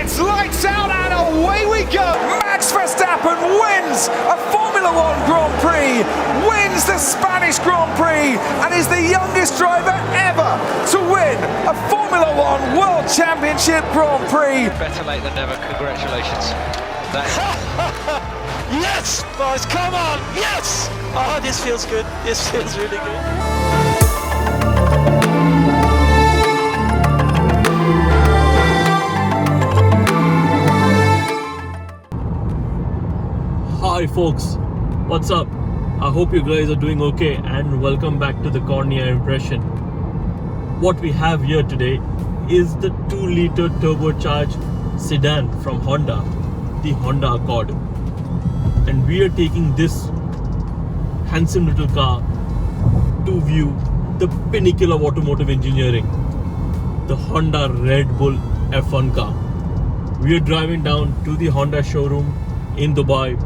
It's lights out and away we go! Max Verstappen wins a Formula One Grand Prix, wins the Spanish Grand Prix, and is the youngest driver ever to win a Formula One World Championship Grand Prix. Better late than never, congratulations. Yes, boys, come on, yes! Oh, this feels good, this feels really good. Hi folks, what's up? I hope you guys are doing okay and welcome back to the Cornea impression. What we have here today is the 2-liter turbocharged sedan from Honda, the Honda Accord. And we are taking this handsome little car to view the pinnacle of automotive engineering, the Honda Red Bull F1 car. We are driving down to the Honda showroom in Dubai,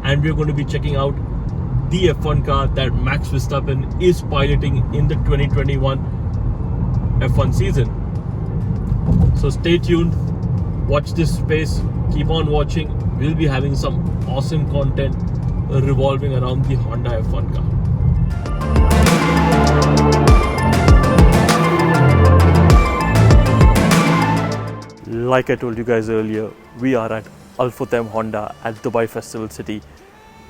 and we're going to be checking out the F1 car that Max Verstappen is piloting in the 2021 F1 season. So stay tuned, watch this space, keep on watching. We'll be having some awesome content revolving around the Honda F1 car. Like I told you guys earlier, we are at Al Futtaim Honda at Dubai Festival City,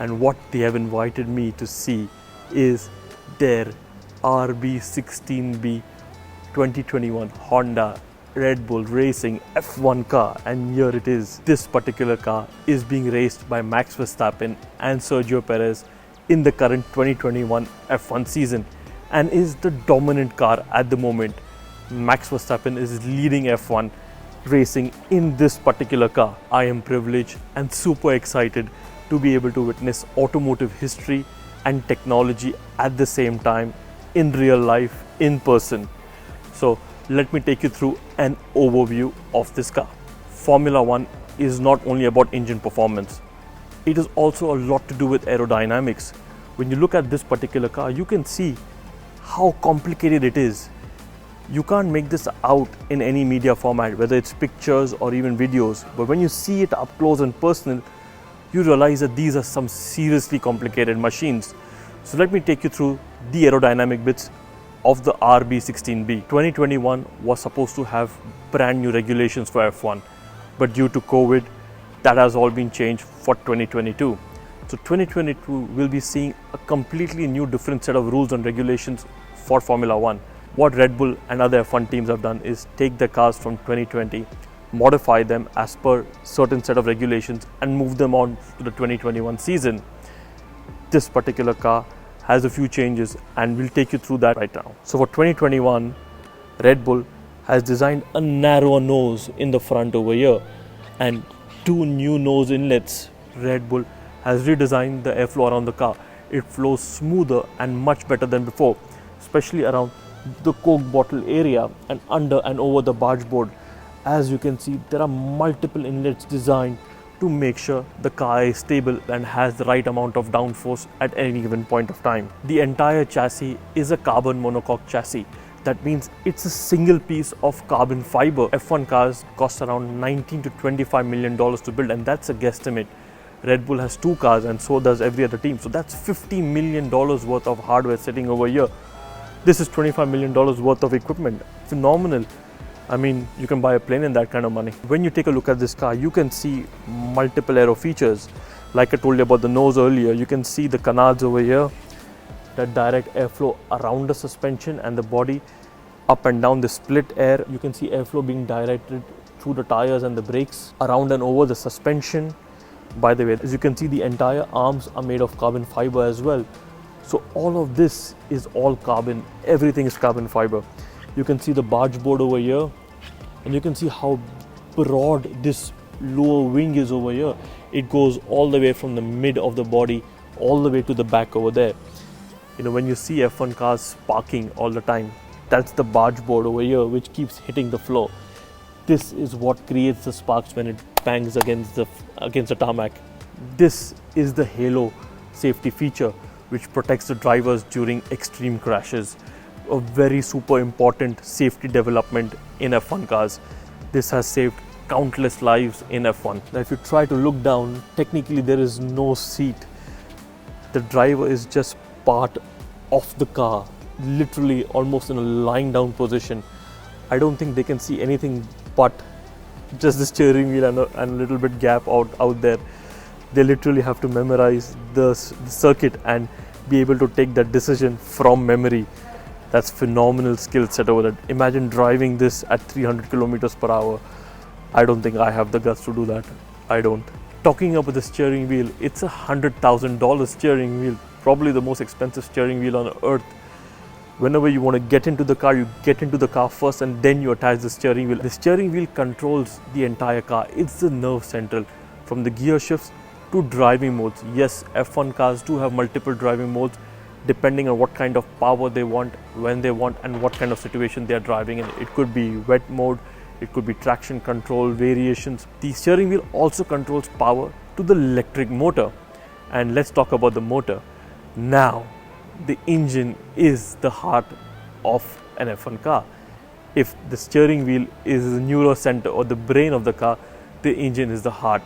and what they have invited me to see is their RB16B 2021 Honda Red Bull Racing F1 car, and here it is. This particular car is being raced by Max Verstappen and Sergio Perez in the current 2021 F1 season and is the dominant car at the moment. Max Verstappen is leading F1 racing in this particular car. I am privileged and super excited to be able to witness automotive history and technology at the same time in real life, in person. So let me take you through an overview of this car. Formula One is not only about engine performance, it is also a lot to do with aerodynamics. When you look at this particular car, you can see how complicated it is. You can't make this out in any media format, whether it's pictures or even videos, but when you see it up close and personal, you realize that these are some seriously complicated machines. So let me take you through the aerodynamic bits of the RB16B. 2021 was supposed to have brand new regulations for F1, but due to COVID, that has all been changed for 2022. So 2022 will be seeing a completely new different set of rules and regulations for Formula One. What Red Bull and other F1 teams have done is take the cars from 2020, modify them as per certain set of regulations and move them on to the 2021 season. This particular car has a few changes and we'll take you through that right now. So for 2021, Red Bull has designed a narrower nose in the front over here and 2 new nose inlets. Red Bull has redesigned the airflow around the car. It flows smoother and much better than before, especially around the Coke bottle area and under and over the barge board. As you can see, there are multiple inlets designed to make sure the car is stable and has the right amount of downforce at any given point of time. The entire chassis is a carbon monocoque chassis. That means it's a single piece of carbon fiber. F1 cars cost around $19 to $25 million to build, and that's a guesstimate. Red Bull has 2 cars and so does every other team. So that's $50 million worth of hardware sitting over here. This is $25 million worth of equipment. Phenomenal. I mean, you can buy a plane in that kind of money. When you take a look at this car, you can see multiple aero features. Like I told you about the nose earlier, you can see the canards over here that direct airflow around the suspension and the body, up and down the split air. You can see airflow being directed through the tires and the brakes, around and over the suspension. By the way, as you can see, the entire arms are made of carbon fiber as well. So all of this is all carbon, everything is carbon fiber. You can see the barge board over here, and you can see how broad this lower wing is over here. It goes all the way from the mid of the body all the way to the back over there. You know, when you see F1 cars sparking all the time, that's the barge board over here which keeps hitting the floor. This is what creates the sparks when it bangs against the tarmac. This is the halo safety feature which protects the drivers during extreme crashes. A very super important safety development in F1 cars. This has saved countless lives in F1. Now if you try to look down, technically there is no seat. The driver is just part of the car, literally almost in a lying down position. I don't think they can see anything but just the steering wheel and a little bit gap out there. They literally have to memorize the circuit and be able to take that decision from memory. That's phenomenal skill set over that. Imagine driving this at 300 kilometers per hour. I don't think I have the guts to do that. I don't. Talking about the steering wheel, it's $100,000 steering wheel, probably the most expensive steering wheel on earth. Whenever you want to get into the car, you get into the car first and then you attach the steering wheel. The steering wheel controls the entire car. It's the nerve central, from the gear shifts to driving modes. Yes, F1 cars do have multiple driving modes depending on what kind of power they want, when they want, and what kind of situation they are driving in. It could be wet mode, it could be traction control variations. The steering wheel also controls power to the electric motor. And let's talk about the motor. Now, the engine is the heart of an F1 car. If the steering wheel is the neurocenter or the brain of the car, the engine is the heart.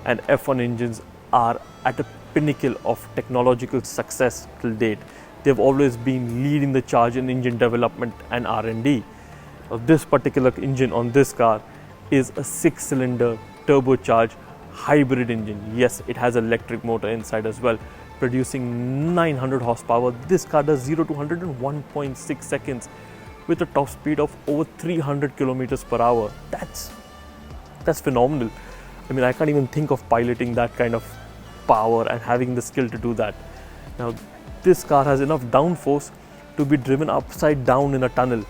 And F1 engines are at a pinnacle of technological success till date. They've always been leading the charge in engine development and R&D. This particular engine on this car is a 6-cylinder turbocharged hybrid engine. Yes, it has an electric motor inside as well, producing 900 horsepower. This car does 0 to 100 in 1.6 seconds with a top speed of over 300 kilometers per hour. That's phenomenal. I mean, I can't even think of piloting that kind of power and having the skill to do that. Now, this car has enough downforce to be driven upside down in a tunnel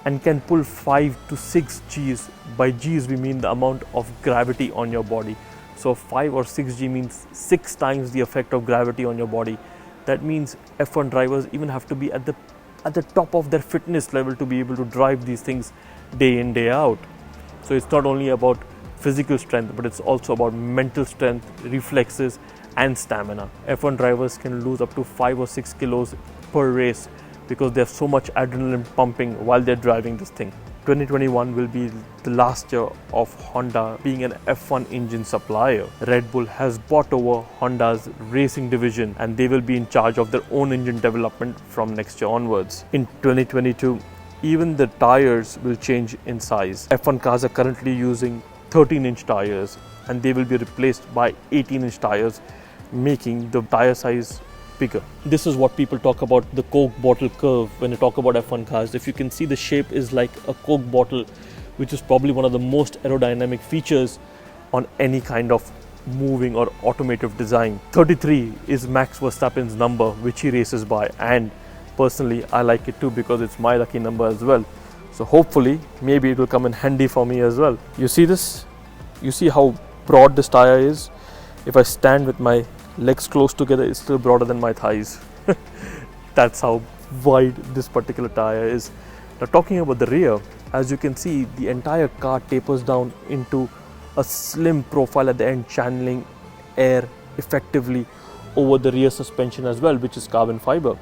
and can pull 5 to 6 Gs. By Gs, we mean the amount of gravity on your body. So 5 or 6 G means 6 times the effect of gravity on your body. That means F1 drivers even have to be at the top of their fitness level to be able to drive these things day in, day out. So it's not only about physical strength, but it's also about mental strength, reflexes, and stamina. F1 drivers can lose up to 5 or 6 kilos per race because they have so much adrenaline pumping while they're driving this thing. 2021 will be the last year of Honda being an F1 engine supplier. Red Bull has bought over Honda's racing division and they will be in charge of their own engine development from next year onwards. In 2022, even the tires will change in size. F1 cars are currently using 13-inch tires and they will be replaced by 18-inch tires, making the tire size bigger. This is what people talk about the Coke bottle curve when they talk about F1 cars. If you can see, the shape is like a Coke bottle, which is probably one of the most aerodynamic features on any kind of moving or automotive design. 33 is Max Verstappen's number, which he races by, and personally I like it too because it's my lucky number as well. So hopefully, maybe it will come in handy for me as well. You see this? You see how broad this tire is? If I stand with my legs close together, it's still broader than my thighs. That's how wide this particular tire is. Now talking about the rear, as you can see, the entire car tapers down into a slim profile at the end, channeling air effectively over the rear suspension as well, which is carbon fiber.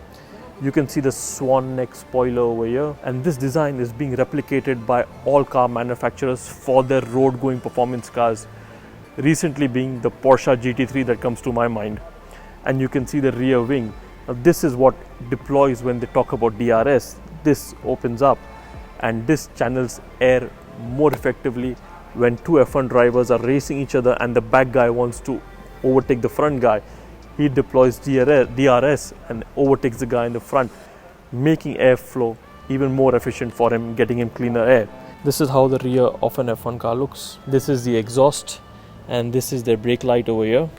You can see the swan neck spoiler over here, and this design is being replicated by all car manufacturers for their road going performance cars, recently being the Porsche GT3 that comes to my mind. And you can see the rear wing. Now this is what deploys when they talk about DRS. This opens up and this channels air more effectively when two F1 drivers are racing each other and the back guy wants to overtake the front guy. He deploys DRS and overtakes the guy in the front, making airflow even more efficient for him, getting him cleaner air. This is how the rear of an F1 car looks. This is the exhaust and this is their brake light over here.